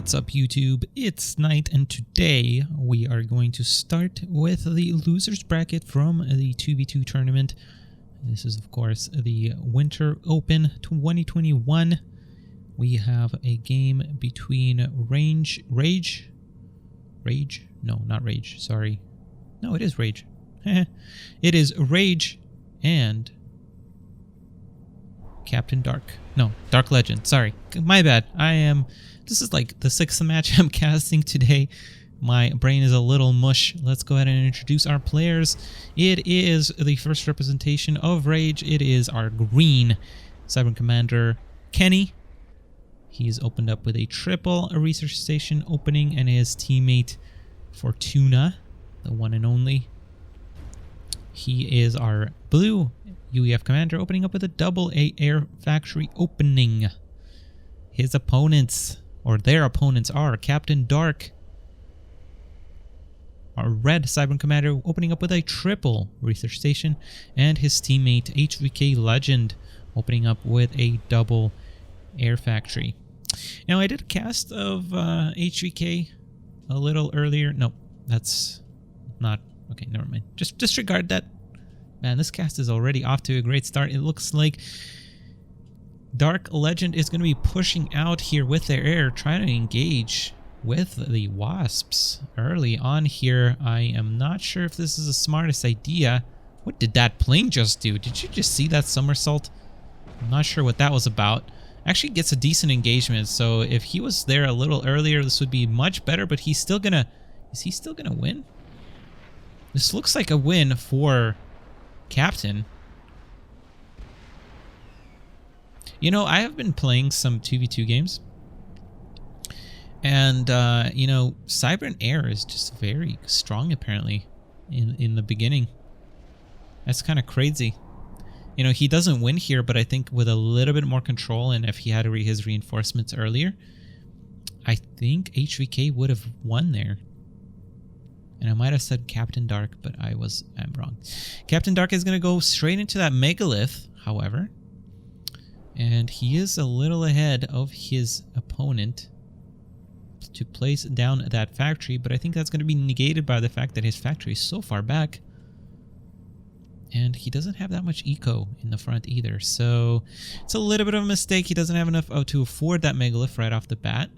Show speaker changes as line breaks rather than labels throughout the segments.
What's up, YouTube? It's Nite, and today we are going to start with the losers bracket from the 2v2 tournament. This is, of course, the Winter Open 2021. We have a game between Rage? No, not Rage, sorry. No, it is Rage. It is Rage and Captain Dark. No, Dark.Legend, sorry. My bad. This is like the 6th match I'm casting today. My brain is a little mush. Let's go ahead and introduce our players. It is the first representation of Rage. It is our green Cyber Commander, Kenny. He's opened up with a triple research station opening, and his teammate, Fortuna, the one and only. He is our blue UEF Commander, opening up with a double air factory opening. His opponents, or their opponents, are Captain Dark, our red Cyber Commander, opening up with a triple research station, and his teammate Treallach, opening up with a double air factory. Now, I did a cast of HVK a little earlier. No, that's not... Okay, never mind. Just disregard that. Man, this cast is already off to a great start. It looks like Dark.Legend is going to be pushing out here with their air, trying to engage with the Wasps early on here. I am not sure if this is the smartest idea. What did that plane just do? Did you just see that somersault? I'm not sure what that was about. Actually gets a decent engagement, so if he was there a little earlier, this would be much better, but he's still gonna... Is he still gonna win? This looks like a win for Captain. You know, I have been playing some 2v2 games, and you know, Cyber and Air is just very strong apparently in the beginning. That's kind of crazy. You know, he doesn't win here, but I think with a little bit more control, and if he had his reinforcements earlier, I think HVK would have won there. And I might have said Captain Dark, but I'm wrong. Captain Dark is going to go straight into that megalith, however. And he is a little ahead of his opponent to place down that factory, but I think that's going to be negated by the fact that his factory is so far back. And he doesn't have that much eco in the front either, so it's a little bit of a mistake. He doesn't have enough to afford that megalith right off the bat,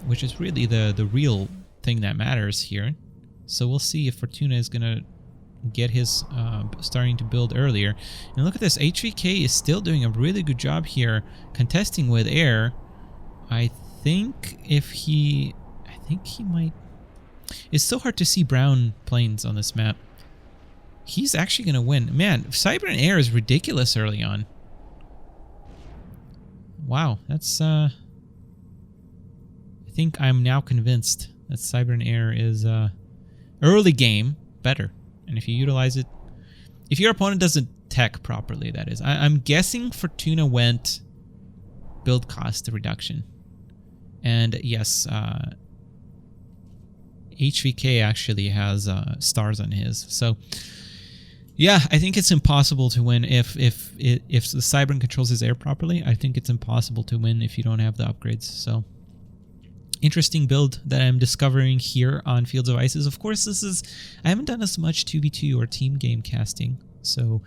which is really the real thing that matters here. So we'll see if Fortuna is going to get his starting to build earlier. And look at this, HVK is still doing a really good job here contesting with air. I think he might... It's so hard to see brown planes on this map. He's actually going to win. Man, Cyber and Air is ridiculous early on. Wow, that's... I think I'm now convinced that Cyber and Air is early game better. And if you utilize it... If your opponent doesn't tech properly, that is. I'm guessing Fortuna went build cost reduction. And yes, HVK actually has stars on his. So... yeah, I think it's impossible to win if the Cyber controls his air properly. I think it's impossible to win if you don't have the upgrades. So, interesting build that I'm discovering here on Fields of Ices. Of course, I haven't done as much 2v2 or team game casting, so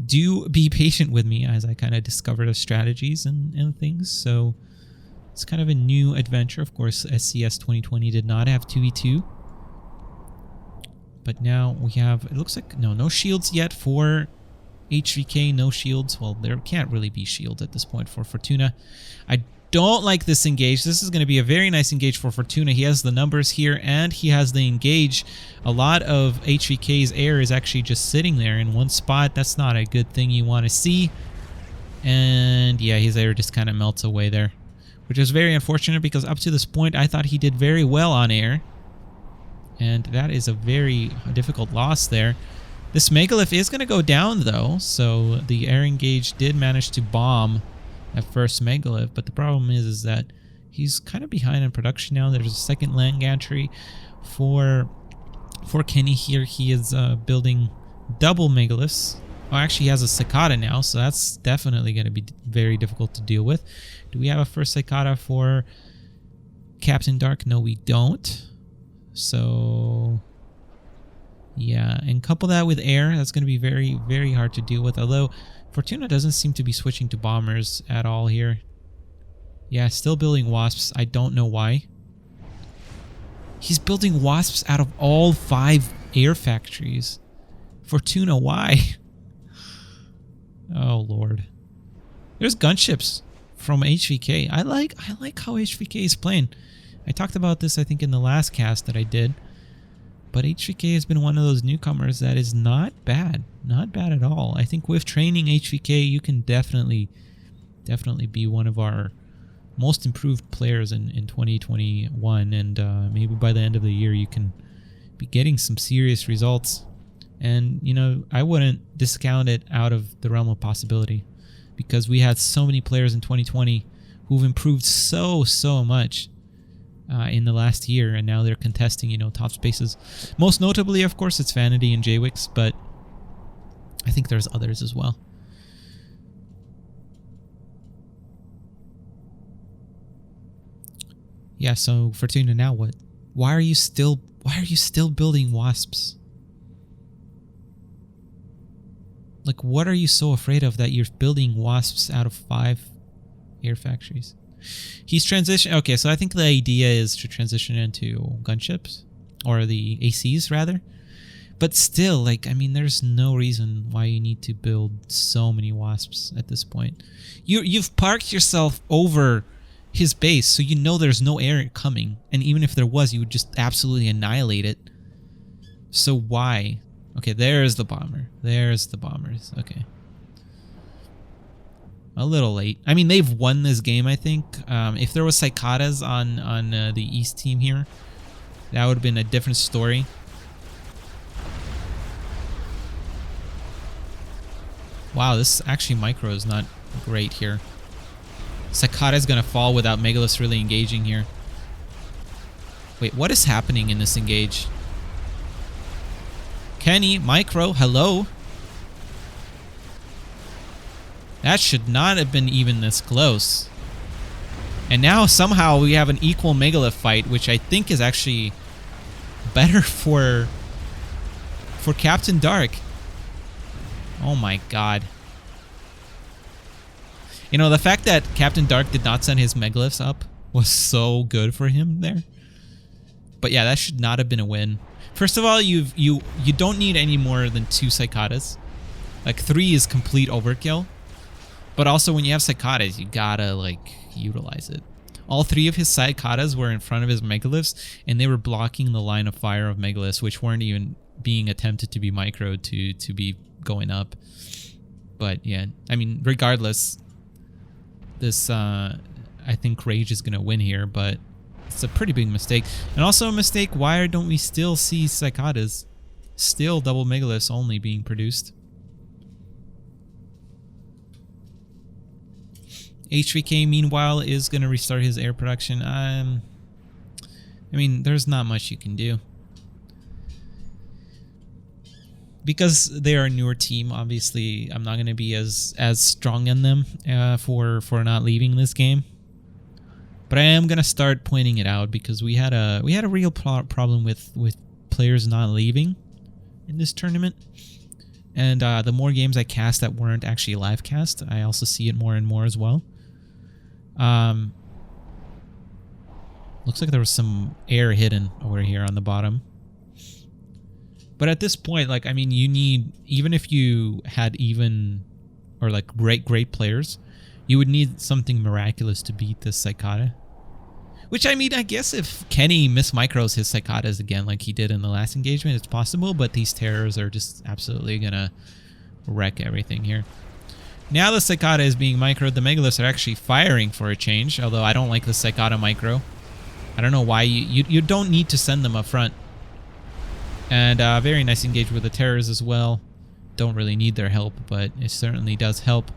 do be patient with me as I kind of discover the strategies and things. So, it's kind of a new adventure. Of course, SCS 2020 did not have 2v2. But now we have, it looks like, no shields yet for HVK, no shields. Well, there can't really be shields at this point for Fortuna. I don't like this engage. This is going to be a very nice engage for Fortuna. He has the numbers here, and he has the engage. A lot of HVK's air is actually just sitting there in one spot. That's not a good thing you want to see. And yeah, his air just kind of melts away there, which is very unfortunate because up to this point, I thought he did very well on air. And that is a very difficult loss there. This megalith is going to go down, though. So the air engage did manage to bomb that first megalith. But the problem is that he's kind of behind in production now. There's a second land gantry for Kenny here. He is building double megaliths. Oh, actually, he has a cicada now. So that's definitely going to be very difficult to deal with. Do we have a first cicada for Captain Dark? No, we don't. So, yeah. And couple that with air, that's going to be very, very hard to deal with. Although, Fortuna doesn't seem to be switching to bombers at all here. Yeah, still building wasps. I don't know why. He's building wasps out of all 5 air factories. Fortuna, why? Oh, Lord. There's gunships from HVK. I like how HVK is playing. I talked about this, I think, in the last cast that I did. But HVK has been one of those newcomers that is not bad. Not bad at all. I think with training HVK, you can definitely be one of our most improved players in 2021. And maybe by the end of the year, you can be getting some serious results. And, you know, I wouldn't discount it out of the realm of possibility. Because we had so many players in 2020 who've improved so much in the last year, and now they're contesting, you know, top spaces. Most notably, of course, it's Vanity and JWix, but I think there's others as well. Yeah, so Fortuna, now what? Why are you still building wasps? Like, what are you so afraid of that you're building wasps out of 5 air factories? He's transitioned. Okay, so I think the idea is to transition into gunships, or the ACs rather. But still, like, I mean, there's no reason why you need to build so many wasps at this point. You've parked yourself over his base, so you know there's no air coming. And even if there was, you would just absolutely annihilate it. So why? Okay, there's the bomber. There's the bombers. Okay. A little late. I mean, they've won this game, I think. If there was Cicadas on the East team here, that would have been a different story. Wow, this actually micro is not great here. Cicada is going to fall without Megaliths really engaging here. Wait, what is happening in this engage? Kenny, micro, hello? That should not have been even this close. And now somehow we have an equal Megalith fight, which I think is actually better for Captain Dark. Oh my god. You know, the fact that Captain Dark did not send his Megaliths up was so good for him there. But yeah, that should not have been a win. First of all, you don't need any more than 2 Cicadas. Like 3 is complete overkill. But also when you have Cicadas, you gotta like utilize it. All 3 of his Cicadas were in front of his Megaliths, and they were blocking the line of fire of Megaliths, which weren't even being attempted to be microed to be going up. But yeah, I mean, regardless, this I think Rage is gonna win here, but it's a pretty big mistake. And also a mistake, why don't we still see Cicadas? Still double Megaliths only being produced. HVK, meanwhile, is going to restart his air production. I mean, there's not much you can do. Because they are a newer team, obviously, I'm not going to be as strong on them for not leaving this game. But I am going to start pointing it out because we had a real problem with players not leaving in this tournament. And the more games I cast that weren't actually live cast, I also see it more and more as well. Looks like there was some air hidden over here on the bottom. But at this point, like, I mean, you need, even if you had even, or like great players, you would need something miraculous to beat this Cicada. Which, I mean, I guess if Kenny mismicros his Cicadas again like he did in the last engagement, it's possible, but these terrors are just absolutely gonna wreck everything here. Now the Cicada is being microed. The Megaliths are actually firing for a change, although I don't like the Cicada micro. I don't know why. You don't need to send them up front. And very nice engage with the terrors as well. Don't really need their help, but it certainly does help.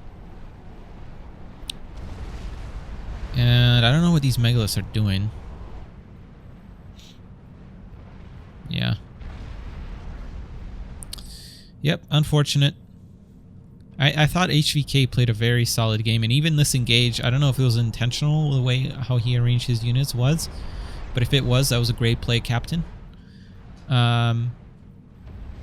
And I don't know what these Megaliths are doing. Yeah. Yep, unfortunate. I thought HVK played a very solid game, and even this engage, I don't know if it was intentional the way how he arranged his units was, But if it was, that was a great play, Captain.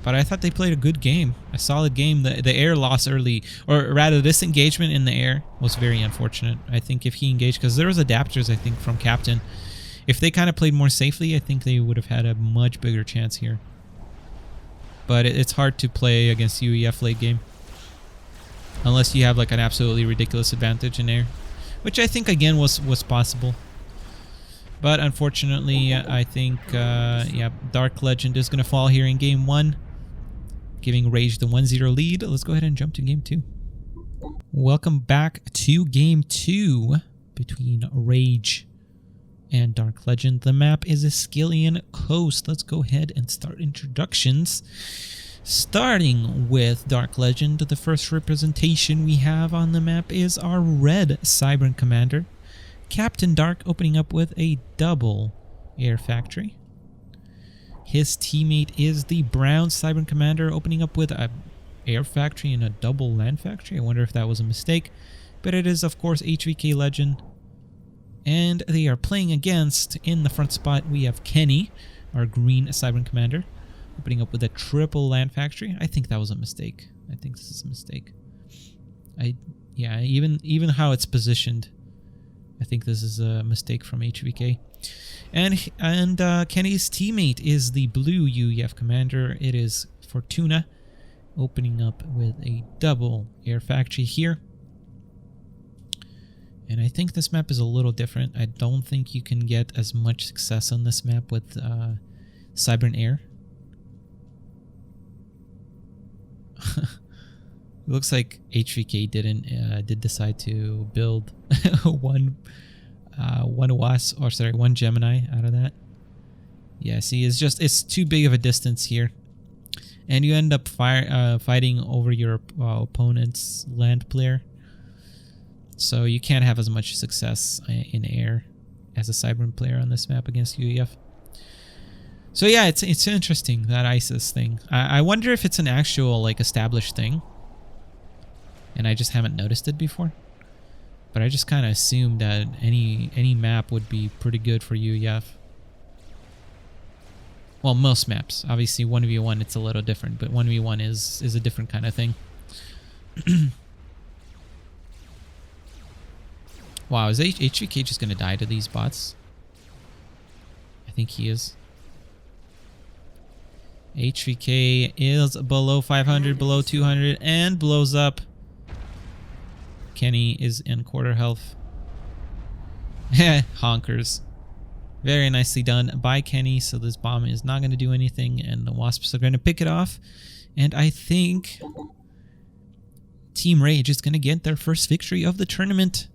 But I thought they played a good game, a solid game. The air loss early, or rather this engagement in the air was very unfortunate. I think if he engaged, because there was adapters, I think, from Captain. If they kind of played more safely, I think they would have had a much bigger chance here. But it's hard to play against UEF late game. Unless you have like an absolutely ridiculous advantage in air. Which I think, again, was possible. But unfortunately, I think, yeah, Dark.Legend is going to fall here in game 1. Giving Rage the 1-0 lead. Let's go ahead and jump to game 2. Welcome back to game 2 between Rage and Dark.Legend. The map is Iskellian Coast. Let's go ahead and start introductions. Starting with Dark.Legend, the first representation we have on the map is our red Serpent commander, Captain Dark, opening up with a double air factory. His teammate is the brown Serpent commander, opening up with a air factory and a double land factory. I wonder if that was a mistake, but it is of course HVK Legend. And they are playing against, in the front spot, we have Kenny, our green Serpent commander, opening up with a triple land factory. I think that was a mistake. I think this is a mistake. Yeah, even how it's positioned, I think this is a mistake from HVK. And Kenny's teammate is the blue UEF commander. It is Fortuna, opening up with a double air factory here. And I think this map is a little different. I don't think you can get as much success on this map with Serpent Air. It looks like HVK did decide to build one Gemini out of that. Yeah, see, it's too big of a distance here, and you end up fighting over your opponent's land player. So you can't have as much success in air as a Serpent player on this map against UEF. So yeah, it's interesting, that ISIS thing. I wonder if it's an actual like established thing, and I just haven't noticed it before. But I just kind of assumed that any map would be pretty good for UEF. Well, most maps. Obviously 1v1 it's a little different, but 1v1 is a different kind of thing. Wow, is HVK just going to die to these bots? I think he is. HVK is below 500, below 200, and blows up. Kenny is in quarter health. Honkers. Very nicely done by Kenny, so this bomb is not going to do anything, and the Wasps are going to pick it off. And I think Team Rage is going to get their first victory of the tournament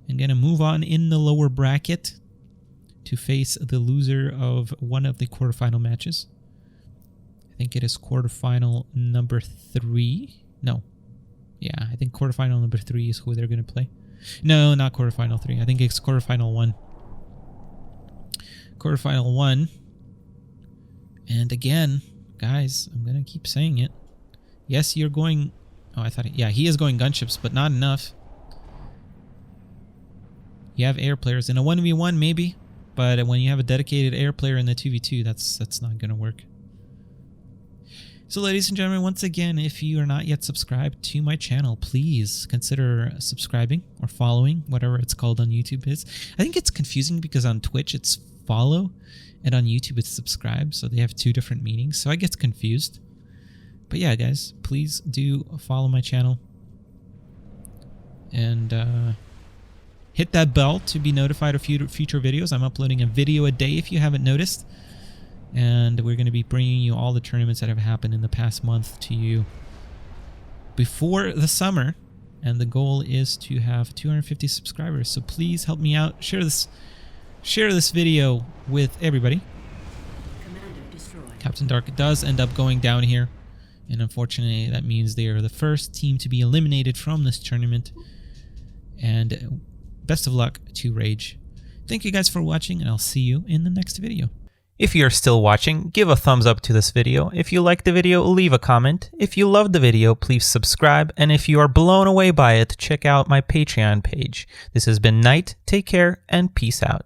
and going to move on in the lower bracket to face the loser of one of the quarterfinal matches. I think it is quarterfinal number 3. No. Yeah, I think quarterfinal number 3 is who they're going to play. No, not quarterfinal 3. I think it's quarterfinal 1. Quarterfinal 1. And again, guys, I'm going to keep saying it. Yes, you're going... Oh, I thought... Yeah, he is going gunships, but not enough. You have air players in a 1v1, maybe. But when you have a dedicated air player in the 2v2, that's not going to work. So ladies and gentlemen, once again, if you are not yet subscribed to my channel, please consider subscribing or following, whatever it's called on YouTube is. I think it's confusing because on Twitch it's follow and on YouTube it's subscribe, so they have 2 different meanings, so I get confused. But yeah, guys, please do follow my channel and hit that bell to be notified of future videos. I'm uploading a video a day if you haven't noticed. And we're going to be bringing you all the tournaments that have happened in the past month to you before the summer. And the goal is to have 250 subscribers. So please help me out. Share this video with everybody. Captain Dark does end up going down here. And unfortunately, that means they are the first team to be eliminated from this tournament. And best of luck to Rage. Thank you guys for watching, and I'll see you in the next video. If you're still watching, give a thumbs up to this video. If you liked the video, leave a comment. If you loved the video, please subscribe. And if you are blown away by it, check out my Patreon page. This has been Nite. Take care and peace out.